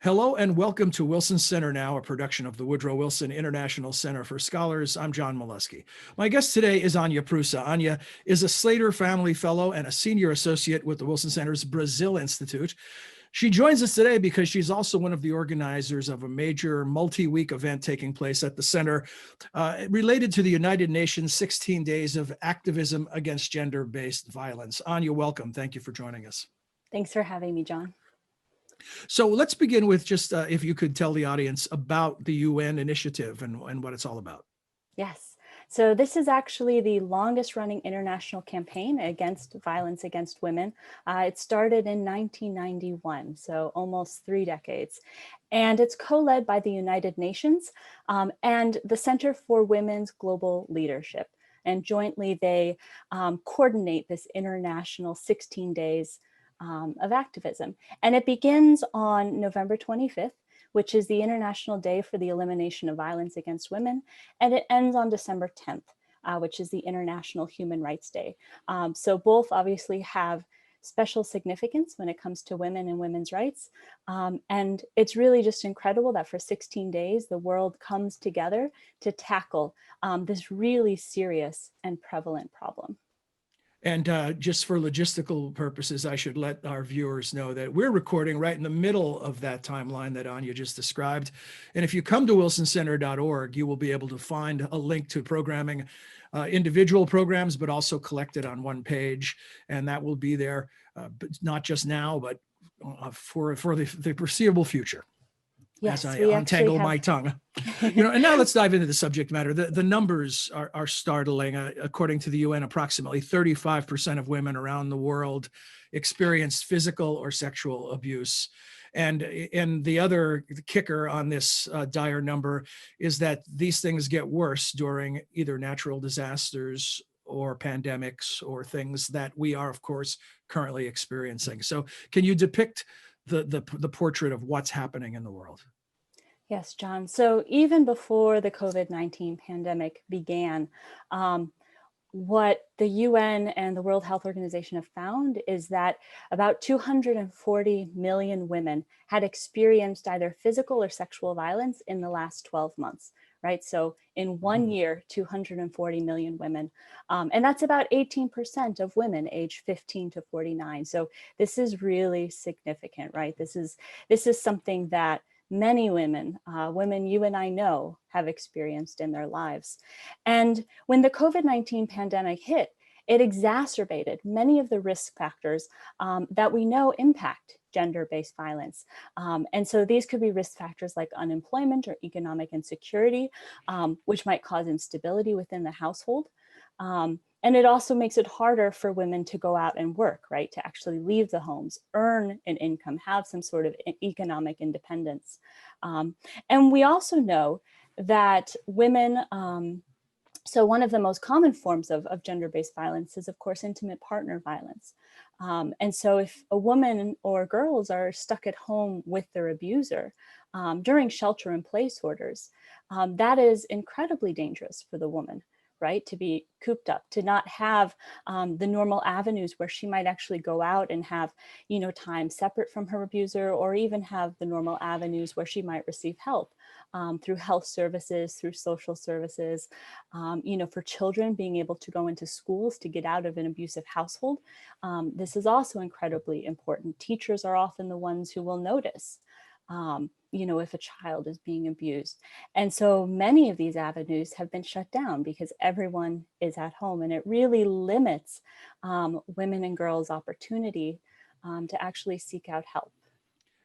Hello and welcome to Wilson Center Now, a production of the Woodrow Wilson International Center for Scholars. I'm John Molesky. My guest today is Anya Prusa. Anya is a Slater Family Fellow and a Senior Associate with the Wilson Center's Brazil Institute. She joins us today because she's also one of the organizers of a major multi-week event taking place at the center related to the United Nations 16 Days of Activism against Gender-Based Violence. Anya, welcome. Thank you for joining us. Thanks for having me, John. So let's begin with just if you could tell the audience about the UN initiative and what it's all about. Yes. So this is actually the longest running international campaign against violence against women. It started in 1991, so almost 3 decades. And it's co-led by the United Nations and the Center for Women's Global Leadership. And jointly they coordinate this international 16 days of activism. And it begins on November 25th, which is the International Day for the Elimination of Violence against Women. And it ends on December 10th, which is the International Human Rights Day. So both obviously have special significance when it comes to women and women's rights. And it's really just incredible that for 16 days, the world comes together to tackle this really serious and prevalent problem. And just for logistical purposes, I should let our viewers know that we're recording right in the middle of that timeline that Anya just described. And if you come to wilsoncenter.org, you will be able to find a link to programming, individual programs, but also collected on one page. And that will be there, but not just now, but for the foreseeable future. Yes, as I untangle my tongue. And now let's dive into the subject matter. The numbers are startling. According to the UN, approximately 35% of women around the world experienced physical or sexual abuse. And the other kicker on this dire number is that these things get worse during either natural disasters or pandemics or things that we are, of course, currently experiencing. So can you depict the portrait of what's happening in the world? Yes, John. So even before the COVID-19 pandemic began, what the UN and the World Health Organization have found is that about 240 million women had experienced either physical or sexual violence in the last 12 months, right? So in 1 year, 240 million women. And that's about 18% of women aged 15 to 49. So this is really significant, right? This is something that many women you and I know, have experienced in their lives. And when the COVID-19 pandemic hit, it exacerbated many of the risk factors that we know impact gender-based violence. And so these could be risk factors like unemployment or economic insecurity, which might cause instability within the household. And it also makes it harder for women to go out and work, right? To actually leave the homes, earn an income, have some sort of economic independence. And we also know that women, so one of the most common forms of gender-based violence is, of course, intimate partner violence. And so if a woman or girls are stuck at home with their abuser during shelter-in-place orders, that is incredibly dangerous for the woman, right? To be cooped up, to not have the normal avenues where she might actually go out and have, time separate from her abuser, or even have the normal avenues where she might receive help through health services, through social services, for children being able to go into schools to get out of an abusive household. This is also incredibly important. Teachers are often the ones who will notice if a child is being abused. And so many of these avenues have been shut down because everyone is at home, and it really limits women and girls' opportunity to actually seek out help.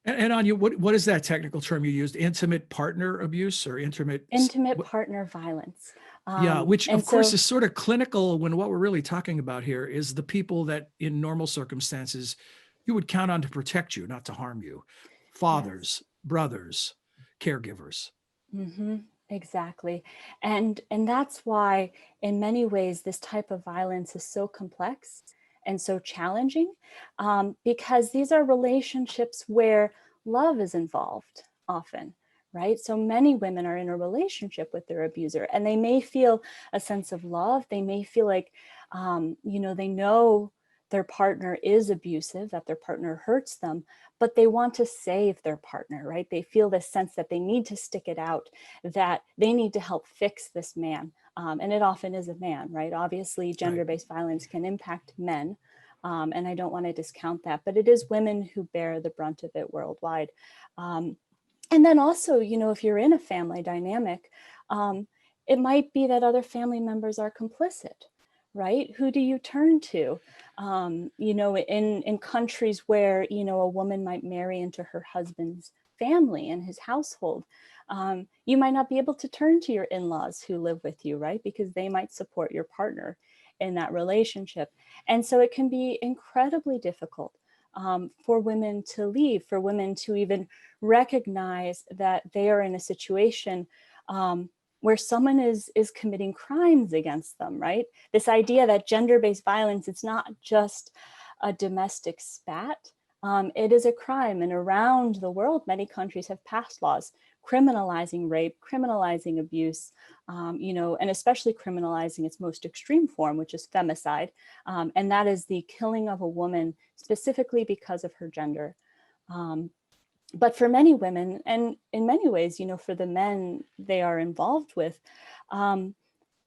And Anya, what is that technical term you used? Intimate partner abuse or intimate partner violence. Yeah, which of course is sort of clinical when what we're really talking about here is the people that in normal circumstances you would count on to protect you, not to harm you. Fathers, yes. Brothers, caregivers. Mm-hmm. Exactly. And that's why in many ways this type of violence is so complex and so challenging, because these are relationships where love is involved often, right? So many women are in a relationship with their abuser, and they may feel a sense of love. They may feel like, they know their partner is abusive, that their partner hurts them, but they want to save their partner, right? They feel this sense that they need to stick it out, that they need to help fix this man. And it often is a man, right? Obviously, gender-based violence can impact men, and I don't want to discount that, but it is women who bear the brunt of it worldwide. And then also, you know, if you're in a family dynamic, it might be that other family members are complicit, right? Who do you turn to? You know, in countries where, you know, a woman might marry into her husband's family and his household, you might not be able to turn to your in-laws who live with you, right? Because they might support your partner in that relationship. And so it can be incredibly difficult for women to leave, for women to even recognize that they are in a situation where someone is committing crimes against them, right? This idea that gender-based violence, it's not just a domestic spat, it is a crime. And around the world, many countries have passed laws criminalizing rape, criminalizing abuse, you know, and especially criminalizing its most extreme form, which is femicide. And that is the killing of a woman specifically because of her gender. But for many women, and in many ways, you know, for the men they are involved with,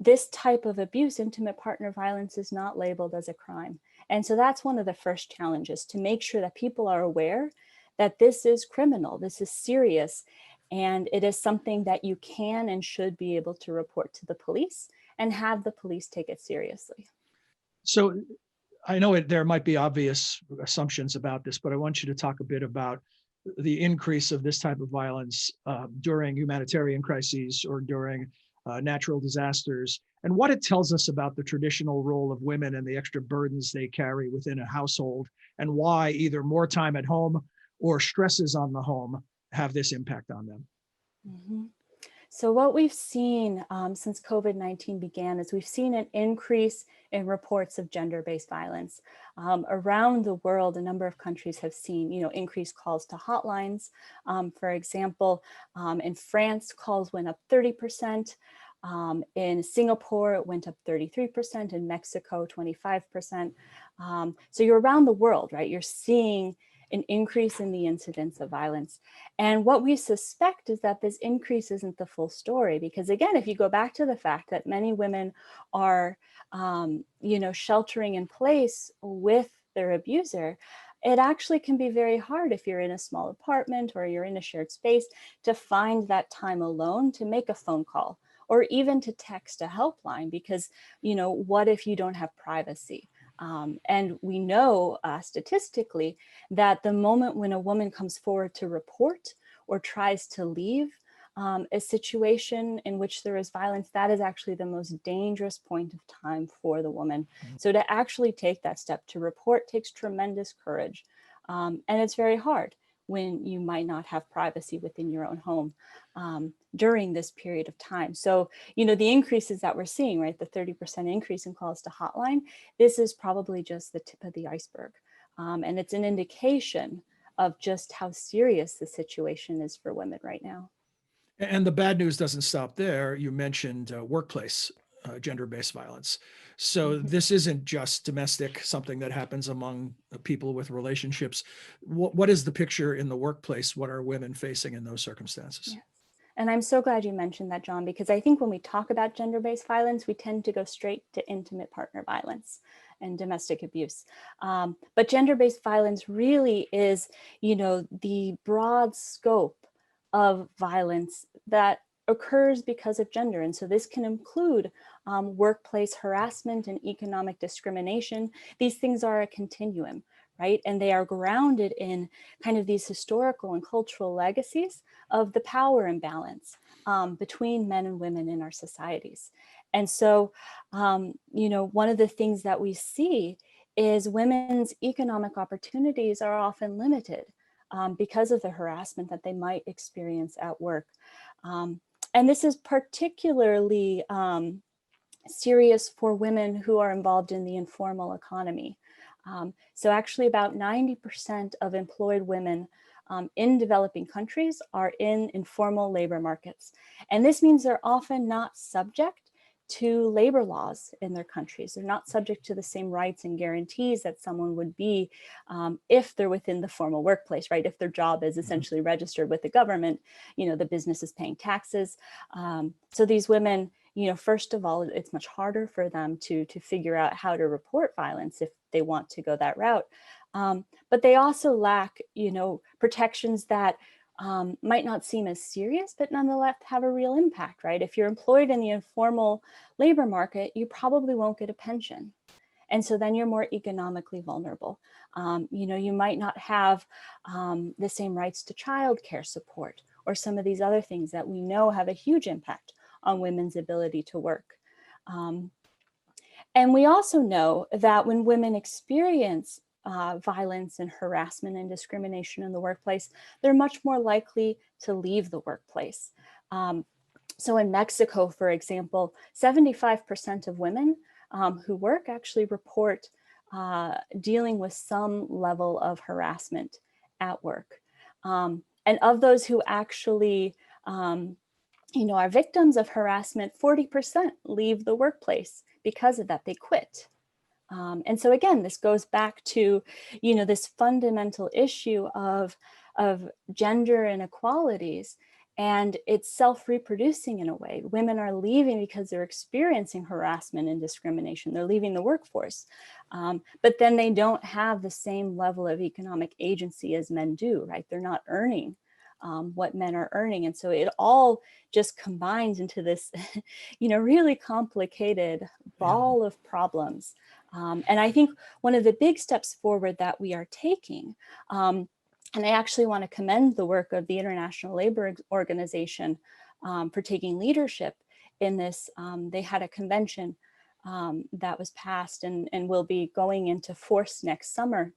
this type of abuse, intimate partner violence, is not labeled as a crime. And so that's one of the first challenges, to make sure that people are aware that this is criminal, this is serious, and it is something that you can and should be able to report to the police and have the police take it seriously. So I know there might be obvious assumptions about this, but I want you to talk a bit about the increase of this type of violence during humanitarian crises or during natural disasters, and what it tells us about the traditional role of women and the extra burdens they carry within a household, and why either more time at home or stresses on the home have this impact on them. Mm-hmm. So what we've seen since COVID-19 began is we've seen an increase in reports of gender-based violence. Around the world, a number of countries have seen, you know, increased calls to hotlines. For example, in France, calls went up 30%. In Singapore, it went up 33%. In Mexico, 25%. So you're around the world, right? You're seeing an increase in the incidence of violence. And what we suspect is that this increase isn't the full story, because again, if you go back to the fact that many women are, you know, sheltering in place with their abuser, it actually can be very hard if you're in a small apartment or you're in a shared space to find that time alone to make a phone call or even to text a helpline, because, you know, what if you don't have privacy? And we know statistically that the moment when a woman comes forward to report or tries to leave a situation in which there is violence, that is actually the most dangerous point of time for the woman. So to actually take that step to report takes tremendous courage. And it's very hard when you might not have privacy within your own home during this period of time. So, you know, the increases that we're seeing, right, the 30% increase in calls to hotline, this is probably just the tip of the iceberg. And it's an indication of just how serious the situation is for women right now. And the bad news doesn't stop there. You mentioned workplace gender-based violence. So this isn't just domestic, something that happens among people with relationships. What is the picture in the workplace? What are women facing in those circumstances? Yes. And I'm so glad you mentioned that, John, because I think when we talk about gender-based violence, we tend to go straight to intimate partner violence and domestic abuse. But gender-based violence really is, you know, the broad scope of violence that occurs because of gender. And so this can include workplace harassment and economic discrimination. These things are a continuum, right? And they are grounded in kind of these historical and cultural legacies of the power imbalance between men and women in our societies. And so, you know, one of the things that we see is women's economic opportunities are often limited because of the harassment that they might experience at work. And this is particularly serious for women who are involved in the informal economy. So actually about 90% of employed women in developing countries are in informal labor markets. And this means they're often not subject to labor laws in their countries. They're not subject to the same rights and guarantees that someone would be if they're within the formal workplace, right? If their job is essentially registered with the government, the business is paying taxes. So these women, first of all, it's much harder for them to figure out how to report violence if they want to go that route. But they also lack, protections that might not seem as serious, but nonetheless have a real impact, right? If you're employed in the informal labor market, you probably won't get a pension. And so then you're more economically vulnerable. You might not have the same rights to childcare support or some of these other things that we know have a huge impact on women's ability to work. And we also know that when women experience violence and harassment and discrimination in the workplace, they're much more likely to leave the workplace. So in Mexico, for example, 75% of women who work actually report dealing with some level of harassment at work. And of those who actually are victims of harassment, 40% leave the workplace because of that. They quit. And so again, this goes back to, this fundamental issue of gender inequalities, and it's self-reproducing in a way. Women are leaving because they're experiencing harassment and discrimination. They're leaving the workforce, but then they don't have the same level of economic agency as men do, right? They're not earning what men are earning. And so it all just combines into this, really complicated ball of problems. And I think one of the big steps forward that we are taking, and I actually want to commend the work of the International Labor Organization for taking leadership in this. They had a convention that was passed and will be going into force next summer.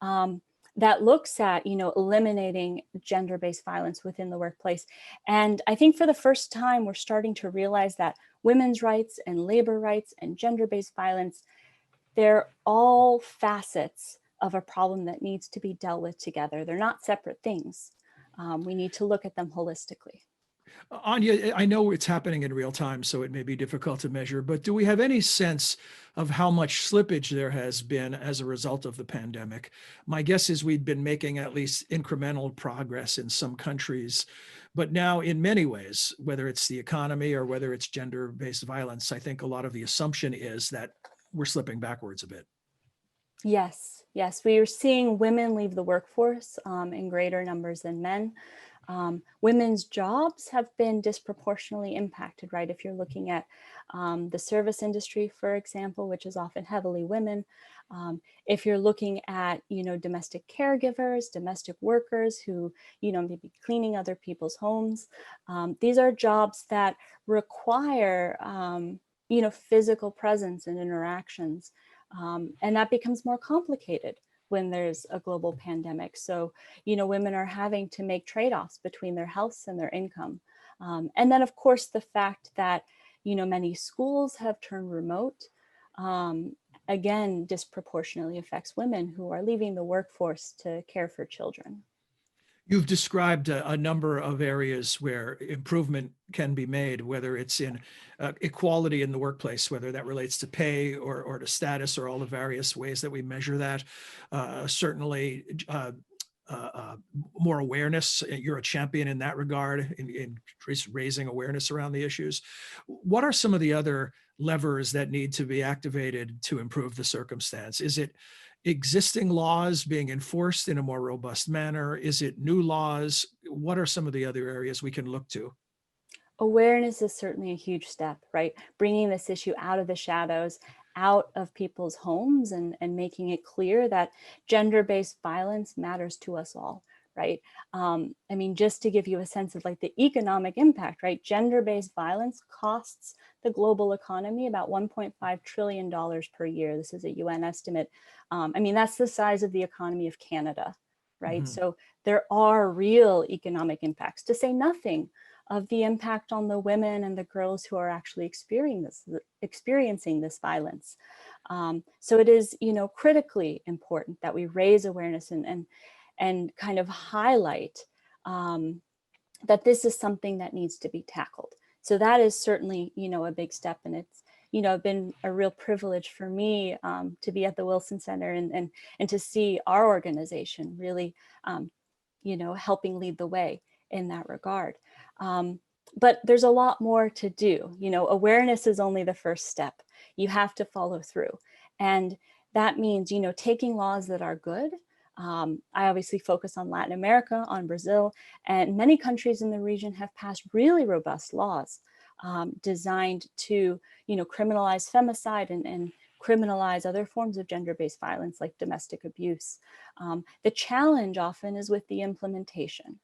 That looks at, eliminating gender-based violence within the workplace. And I think for the first time, we're starting to realize that women's rights and labor rights and gender-based violence, they're all facets of a problem that needs to be dealt with together. They're not separate things. We need to look at them holistically. Anya, I know it's happening in real time, so it may be difficult to measure, but do we have any sense of how much slippage there has been as a result of the pandemic? My guess is we've been making at least incremental progress in some countries, but now in many ways, whether it's the economy or whether it's gender-based violence, I think a lot of the assumption is that we're slipping backwards a bit. Yes, we are seeing women leave the workforce in greater numbers than men. Women's jobs have been disproportionately impacted, right? If you're looking at the service industry, for example, which is often heavily women. If you're looking at, domestic caregivers, domestic workers who, maybe cleaning other people's homes. These are jobs that require, physical presence and interactions. And that becomes more complicated when there's a global pandemic. So, women are having to make trade-offs between their health and their income. And then, of course, the fact that, many schools have turned remote, again, disproportionately affects women who are leaving the workforce to care for children. You've described a number of areas where improvement can be made, whether it's in equality in the workplace, whether that relates to pay or to status or all the various ways that we measure that. Certainly, more awareness. You're a champion in that regard, in raising awareness around the issues. What are some of the other levers that need to be activated to improve the circumstance? Is it existing laws being enforced in a more robust manner? Is it new laws? What are some of the other areas we can look to? Awareness is certainly a huge step, right? Bringing this issue out of the shadows, out of people's homes, and making it clear that gender-based violence matters to us all, right? Just to give you a sense of like the economic impact, right? Gender-based violence costs the global economy about $1.5 trillion per year. This is a UN estimate. That's the size of the economy of Canada, right? Mm-hmm. So there are real economic impacts, to say nothing of the impact on the women and the girls who are actually experiencing this violence. So it is, critically important that we raise awareness and kind of highlight that this is something that needs to be tackled. So that is certainly, a big step, and it's, been a real privilege for me to be at the Wilson Center and to see our organization really, helping lead the way in that regard. But there's a lot more to do. Awareness is only the first step. You have to follow through. And that means, taking laws that are good. I obviously focus on Latin America, on Brazil, and many countries in the region have passed really robust laws designed to, criminalize femicide and criminalize other forms of gender-based violence like domestic abuse. The challenge often is with the implementation.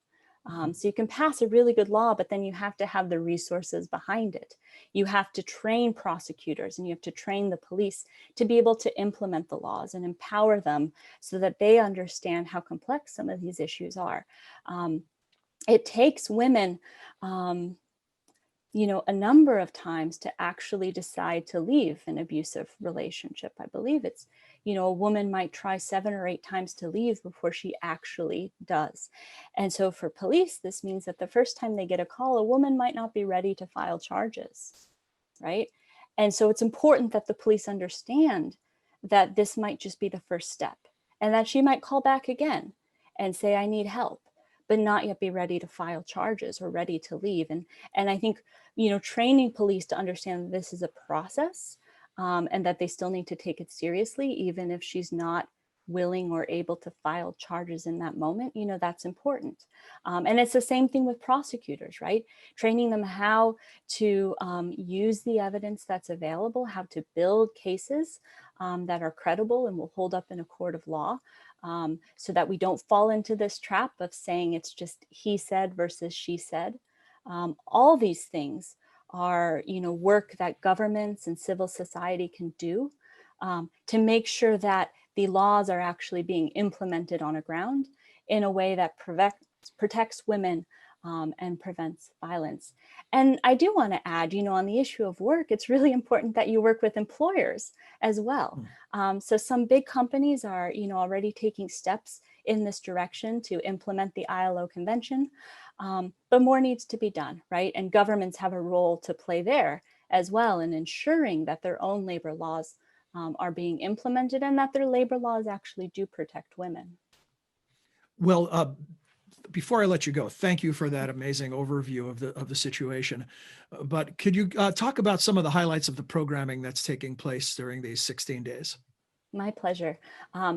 So you can pass a really good law, but then you have to have the resources behind it. You have to train prosecutors and you have to train the police to be able to implement the laws and empower them so that they understand how complex some of these issues are. It takes women, a number of times to actually decide to leave an abusive relationship. I believe it's, a woman might try 7 or 8 times to leave before she actually does. And so for police, this means that the first time they get a call, a woman might not be ready to file charges, right? And so it's important that the police understand that this might just be the first step and that she might call back again and say, I need help, but not yet be ready to file charges or ready to leave. And I think, training police to understand that this is a process and that they still need to take it seriously, even if she's not willing or able to file charges in that moment, that's important. And it's the same thing with prosecutors, right? Training them how to use the evidence that's available, how to build cases that are credible and will hold up in a court of law. So that we don't fall into this trap of saying it's just he said versus she said. All these things are, work that governments and civil society can do to make sure that the laws are actually being implemented on the ground in a way that protects women and prevents violence. And I do want to add, on the issue of work, it's really important that you work with employers as well. So some big companies are, already taking steps in this direction to implement the ILO convention, but more needs to be done, right? And governments have a role to play there as well in ensuring that their own labor laws are being implemented and that their labor laws actually do protect women. Well, before I let you go, thank you for that amazing overview of the situation. But could you talk about some of the highlights of the programming that's taking place during these 16 days? My pleasure.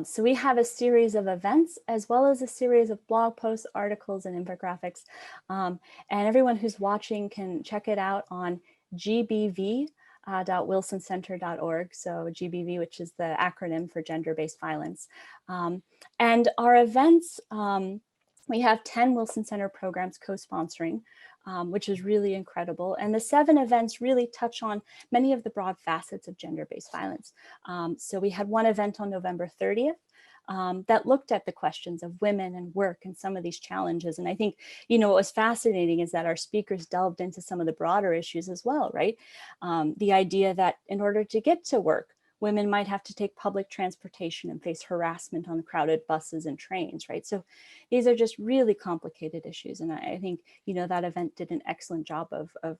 So we have a series of events as well as a series of blog posts, articles, and infographics. And everyone who's watching can check it out on gbv.wilsoncenter.org. So GBV, which is the acronym for gender-based violence. And our events, we have 10 Wilson Center programs co-sponsoring, which is really incredible. And the 7 events really touch on many of the broad facets of gender-based violence. So we had one event on November 30th that looked at the questions of women and work and some of these challenges. And I think, what was fascinating is that our speakers delved into some of the broader issues as well, right? The idea that in order to get to work, women might have to take public transportation and face harassment on crowded buses and trains, right? So these are just really complicated issues. And I think, that event did an excellent job of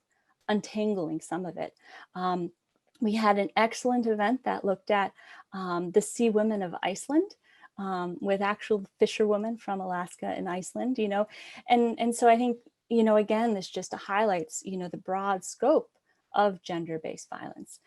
untangling some of it. We had an excellent event that looked at the Sea Women of Iceland with actual fisherwomen from Alaska and Iceland, and so I think, again, this just highlights, the broad scope of gender-based violence.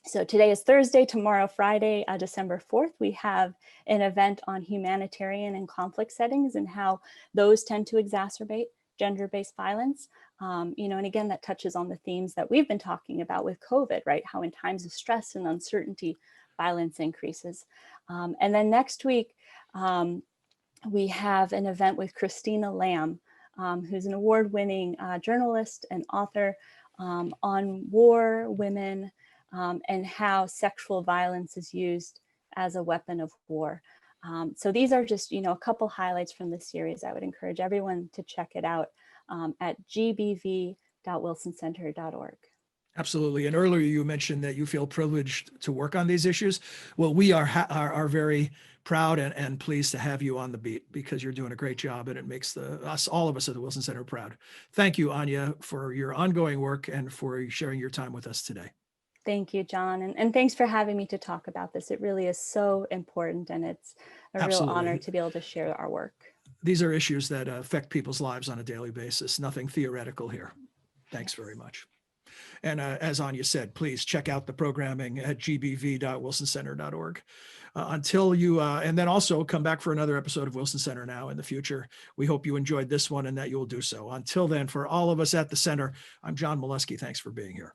So today is Thursday, tomorrow, Friday, December 4th, we have an event on humanitarian and conflict settings and how those tend to exacerbate gender-based violence. And again, that touches on the themes that we've been talking about with COVID, right? How in times of stress and uncertainty, violence increases. And then next week, we have an event with Christina Lamb, who's an award-winning journalist and author on war, women, and how sexual violence is used as a weapon of war. So these are just, a couple highlights from this series. I would encourage everyone to check it out at gbv.wilsoncenter.org. Absolutely. And earlier you mentioned that you feel privileged to work on these issues. Well, we are very proud and pleased to have you on the beat, because you're doing a great job, and it makes all of us at the Wilson Center proud. Thank you, Anya, for your ongoing work and for sharing your time with us today. Thank you, John. And thanks for having me to talk about this. It really is so important, and it's a real honor Absolutely. to be able to share our work. These are issues that affect people's lives on a daily basis. Nothing theoretical here. Thanks very much. And as Anya said, please check out the programming at gbv.wilsoncenter.org. And then also come back for another episode of Wilson Center Now in the future. We hope you enjoyed this one and that you will do so. Until then, for all of us at the center, I'm John Molesky. Thanks for being here.